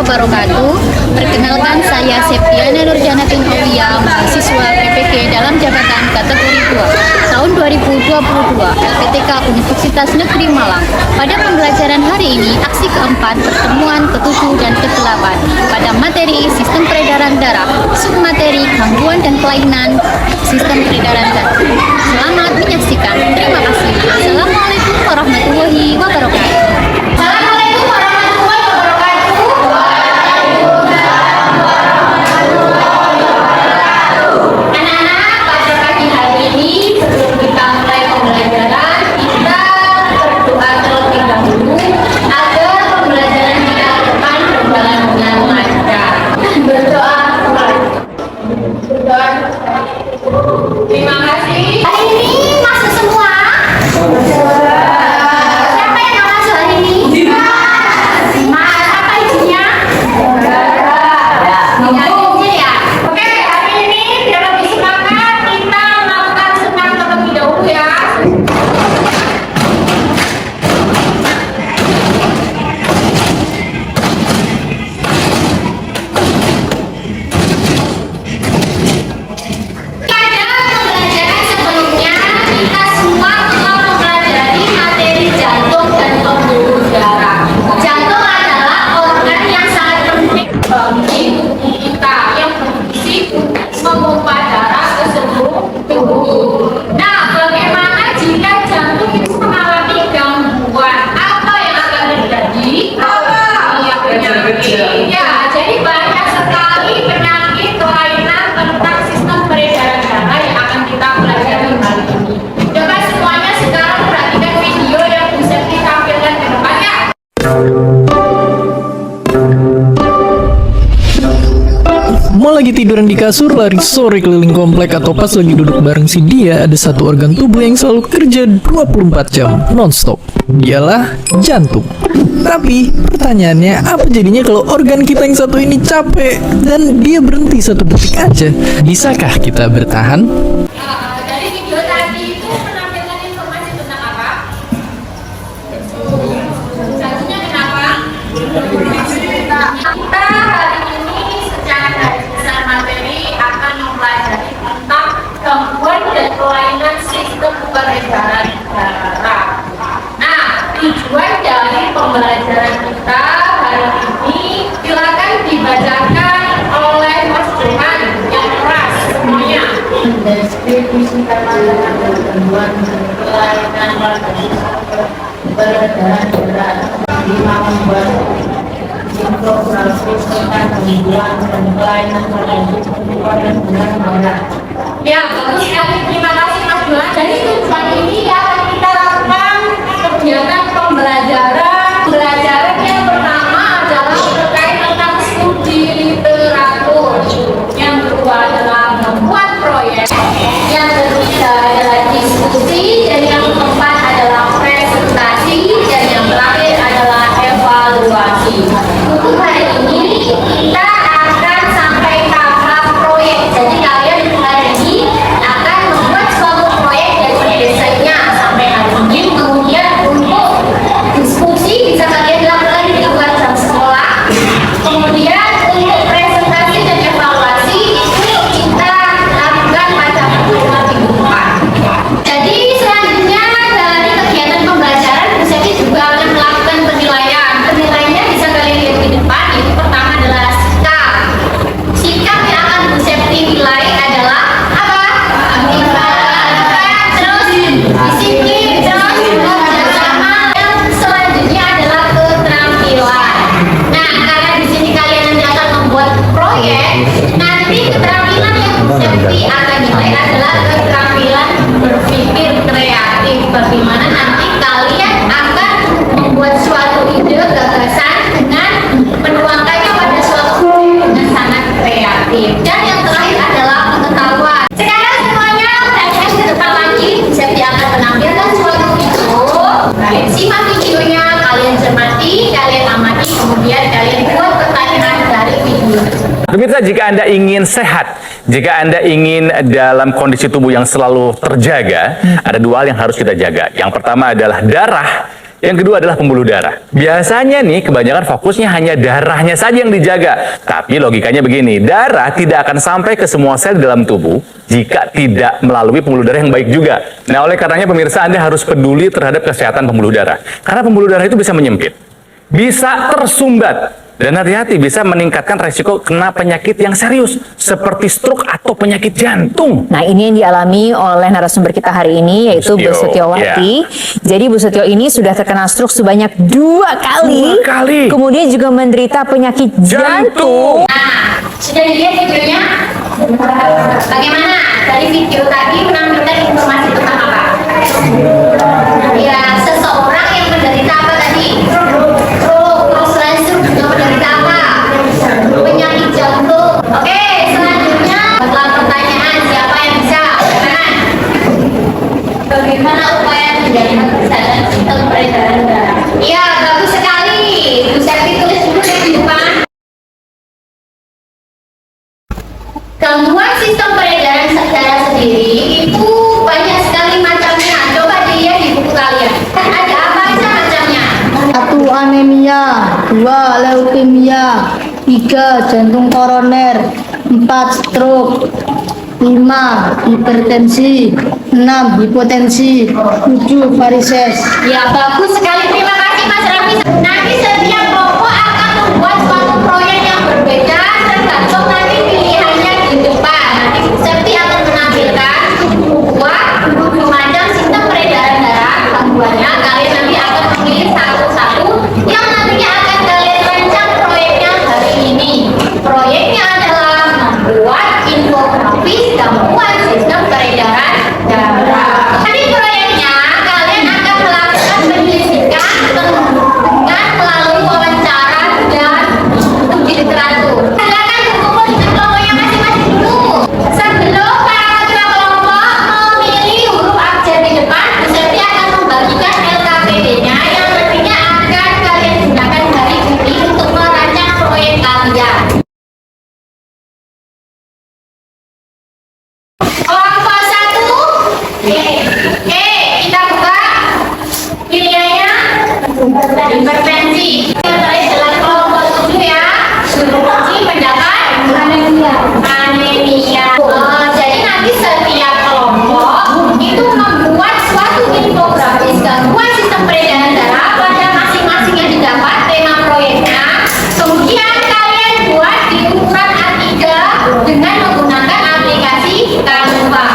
wabarakatuh. Perkenalkan, saya Septiana Nurjanatin Aulia, mahasiswa PPG dalam jabatan kategori 2 tahun 2022 LPTK Universitas Negeri Malang. Pada pembelajaran hari ini, aksi keempat, pertemuan ke-7 dan ke-8 pada materi sistem peredaran darah, submateri gangguan dan kelainan sistem peredaran darah. Selamat menyaksikan. Terima kasih. Assalamualaikum warahmatullahi wabarakatuh. Assalamualaikum warahmatullahi wabarakatuh. Anak-anak, pada pagi hari ini sebelum kita mulai pembelajaran, kita berdoa terlebih dahulu agar pembelajaran kita ke depan berjalan dengan lancar. Berdoa. Terima kasih. Hari ini masuk semua. Siapa yang nggak masuk hari ini? Dimas. Apa izinnya? Izinnya ya. Oke, hari ini biar lebih semangat kita melakukan senam terlebih dahulu ya. Mau lagi tiduran di kasur, lari sore keliling komplek, atau pas lagi duduk bareng si dia, ada satu organ tubuh yang selalu kerja 24 jam non-stop. Dialah jantung. Tapi pertanyaannya, apa jadinya kalau organ kita yang satu ini capek dan dia berhenti 1 detik aja? Bisakah kita bertahan? Dari video tadi itu menampilkan informasi tentang apa? Satunya kenapa? Kita hari ini secara garis besar materi akan mempelajari tentang gangguan dan kelainan sistem peredaran darah. Nah, tujuan dari pembelajaran kita hari ini silakan dibacakan oleh Mas Johan yang keras semuanya. Deskripsi permasalahan gangguan dan kelainan peredaran darah. 5 membuat infografis tentang gangguan dan kelainan peredaran darah. Ya, bagus sekali. Terima kasih Mas Johan. Jadi tujuan ini akan kita lakukan kegiatan pembelajaran yang pertama adalah terkait tentang studi literatur, yang kedua adalah membuat proyek, yang ketiga adalah diskusi, dan yang keempat adalah presentasi, dan yang terakhir adalah evaluasi. Untuk hari ini kita akan sampai tahap proyek. Jadi kalian hari ini akan membuat suatu proyek dari desainnya sampai hari ini. Kemudian untuk diskusi bisa kalian lakukan di luar jam sekolah. Kemudian untuk presentasi dan evaluasi itu kita lakukan pada pertemuan minggu depan. Jadi selanjutnya dari kegiatan pembelajaran Bu Septi juga akan melakukan penilaian. Penilaiannya bisa kalian lihat di depan. Itu pertama adalah sikap. Sikap yang akan Bu Septi nilai adalah apa? Terus disiplin, terus kerjasama. Yang selanjutnya adalah keterampilan. Nah, karena di sini kalian nanti akan membuat proyek, nanti keterampilan yang Bu Septi akan nilai adalah keterampilan berpikir kreatif. Bagaimana nanti kalian akan membuat suatu ide gagasan dengan menuangkannya pada suatu proyek dengan sangat kreatif. Dan yang terakhir adalah pengetahuan. Sekarang semuanya perhatikan ke depan lagi. Bu Septi akan menampilkan suatu video. Kalian simak videonya, kalian cermati, kalian amati, kemudian kalian buat pertanyaan dari video. Pemirsa, jika Anda ingin sehat, jika Anda ingin dalam kondisi tubuh yang selalu terjaga, ada 2 hal yang harus kita jaga. Yang pertama adalah darah, Yang kedua adalah pembuluh darah. Biasanya nih kebanyakan fokusnya hanya darahnya saja yang dijaga. Tapi logikanya begini, darah tidak akan sampai ke semua sel di dalam tubuh jika tidak melalui pembuluh darah yang baik juga. Nah, oleh karenanya pemirsa, Anda harus peduli terhadap kesehatan pembuluh darah. Karena pembuluh darah itu bisa menyempit, bisa tersumbat, dan hati-hati bisa meningkatkan resiko kena penyakit yang serius seperti stroke atau penyakit jantung. Nah, ini yang dialami oleh narasumber kita hari ini, yaitu Bu Setiawati. Jadi Bu Setio ini sudah terkena stroke sebanyak 2 kali. 2 kali. Kemudian juga menderita penyakit jantung. Nah, sudah dilihat videonya? Bagaimana? Dari video tadi menampilkan informasi tentang apa? Ya, seseorang yang menderita apa tadi? Terus langsung juga menderita apa? Penyakit jantung. Oke, selanjutnya adalah pertanyaan siapa yang bisa? Silakan. Bagaimana upaya menjaga kesehatan sistem peredaran darah? Iya, bagus sekali. Bu Septi tulis dulu di depan. Gangguan sistem peredaran darah sendiri itu banyak sekali macamnya. Coba dilihat di buku kalian. Ada apa aja macamnya? 1. Anemia, 2. Leukemia, 3. Jantung koroner, 4. Stroke, 5. Hipertensi, 6. Hipotensi, 7. Varises. Ya, bagus sekali. Terima kasih Mas Raffi. Nanti setiap kelompok akan membuat suatu proyek yang berbeda tergantung nanti pilihannya di depan. Nanti Septi akan menampilkan dua macam sistem peredaran darah. Gangguannya kalian nanti akan memilih satu-satu yang nantinya akan kalian rancang proyeknya hari ini. Proyeknya adalah membuat infografis gangguan sistem peredaran darah. Nanti proyeknya kalian akan melakukan penyelidikan dengan melalui wawancara dan uji literatur. Silakan berkumpul di kelompoknya masing-masing dulu. Sebelum para ketua kelompok memilih huruf abjad di depan, Bu Septi akan membagikan LKPD-nya yang nantinya akan kalian gunakan hari ini untuk merancang proyek kalian. Kelompok 1, kita buka pilihannya hipertensi. Yang terakhir adalah kelompok 7 ya. Kunci pendapat anemia. Jadi nanti setiap kelompok itu membuat suatu infografis gangguan sistem peredaran darah pada masing-masing yang didapat tema proyeknya. Kemudian kalian buat di ukuran A3 dengan menggunakan aplikasi Canva.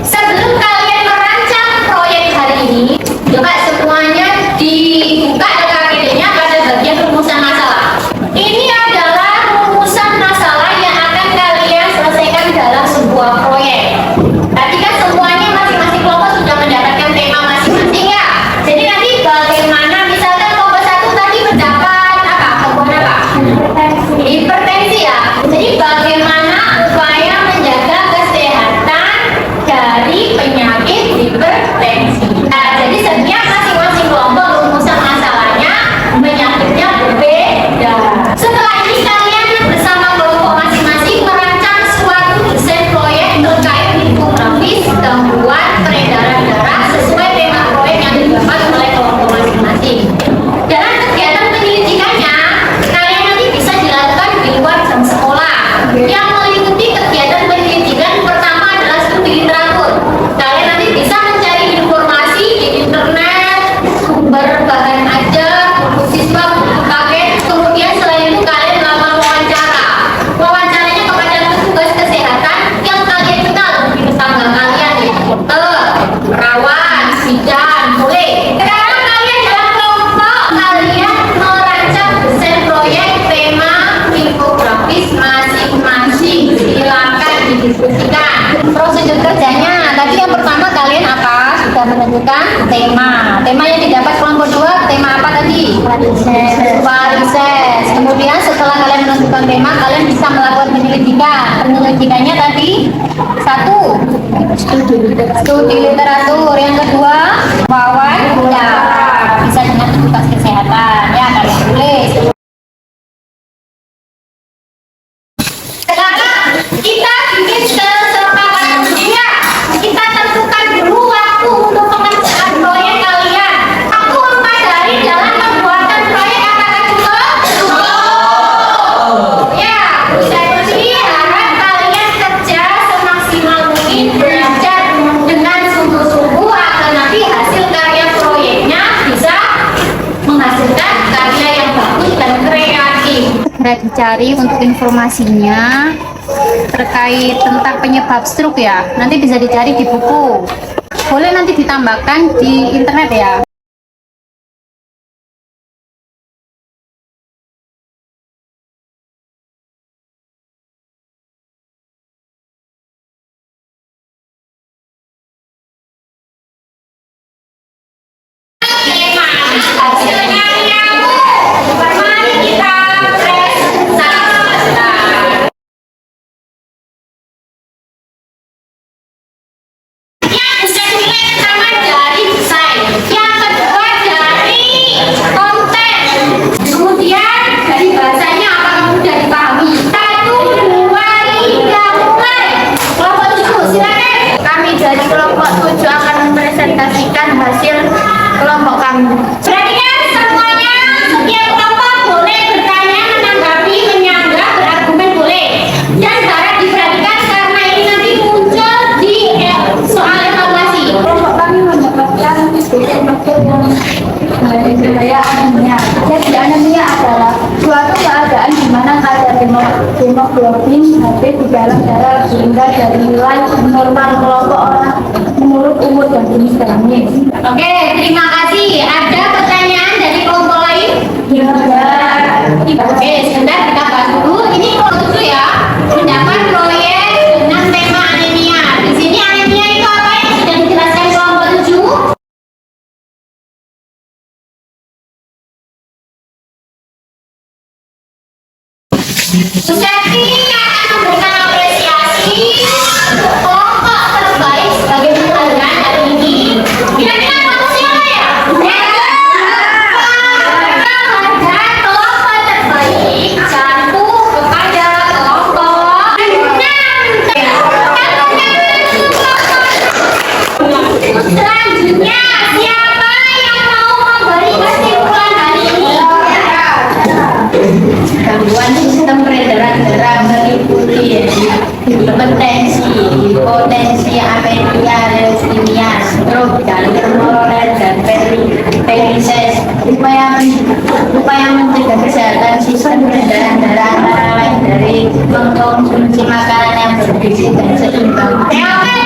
Sebelum kalian merancang proyek hari ini, coba semuanya dibuka LKPD-nya pada bagian rumusan masalah. Ini adalah rumusan masalah yang akan kalian selesaikan dalam sebuah proyek. Tadi kan semuanya masing-masing kelompok sudah mendapatkan tema masing-masing ya. Jadi nanti bagaimana, misalkan kelompok 1 tadi mendapat apa? Gangguan apa? Hipertensi ya. Jadi bagaimana upaya menjaga kesehatan dari penyakit hipertensi. Nah, jadi setiap masing-masing kelompok rumusan masalahnya penyakitnya berbeda. Setelah ini kalian bersama kelompok masing-masing merancang suatu desain proyek terkait infografis gangguan peredaran darah sesuai tema proyek yang didapat oleh kelompok masing-masing. Dalam kegiatan penyelidikannya, kalian nanti bisa dilakukan di luar jam sekolah. Yang meliputi kegiatan penyelidikan pertama adalah studi literatur. Kalian nanti bisa mencari informasi di internet, sumber bahan ajar, buku siswa, buku paket. Kemudian selain itu kalian melakukan wawancara. Wawancaranya kepada petugas kesehatan yang kalian kenal di tetangga kalian, yaitu dokter, perawat, bidan, boleh. Sekarang kalian dalam kelompok kalian merancang desain proyek tema infografis masing-masing. Silakan didiskusikan. Prosedur kerjanya tadi yang pertama kalian apa? Sudah menentukan tema. Tema yang didapat kelompok 2 tema apa tadi? Varises. Kemudian setelah kalian menentukan tema, kalian bisa melakukan penyelidikan. Penyelidikannya tadi 1. Studi literatur. Yang kedua, wawancara. Bisa dengan petugas kesehatan. Ya, kalian tulis. Sekarang kita bikin kesepakatan dunia. Kita tentukan dulu waktu untuk pengerjaan proyek kalian. Aku segera dicari untuk informasinya terkait tentang penyebab stroke ya. Nanti bisa dicari di buku. Boleh nanti ditambahkan di internet ya. Hasil kelompok kami. Perhatikan semuanya, setiap kelompok boleh bertanya, menanggapi, menyanggah, berargumen boleh. Dan harap diperhatikan karena ini nanti muncul di soal evaluasi. Kelompok kami mendapatkan titik dokter yang dari budaya anemia. Jadi anemia adalah suatu keadaan di mana kadar hemoglobin HB di dalam darah sehingga dari nilai normal kelompok orang menurut umur dan jenis kelamin. Oke, terima kasih. Ada pertanyaan dari kelompok lain? Ya, Oke, sebentar kita bahas dulu. Ini kelompok 7 ya, mendapat proyek dengan tema anemia. Di sini anemia itu apa yang sudah dijelaskan kelompok 7? Susanti akan memberikan apresiasi untuk kelompok terbaik sebagai penghargaan hari ini. Kira-kira kamu siapa ya? Penghargaan kelompok terbaik jatuh kepada kelompok 6. Selanjutnya, siapa yang mau memberi kesimpulan hari ini? gangguan sistem peredaran darah meliputi hipertensi, anemia, leukemia, stroke, kanker koroner, dan varises. Upaya mencegah kesehatan sistem peredaran darah antara lain dari mengkonsumsi makanan yang bergizi dan seimbang. Oke,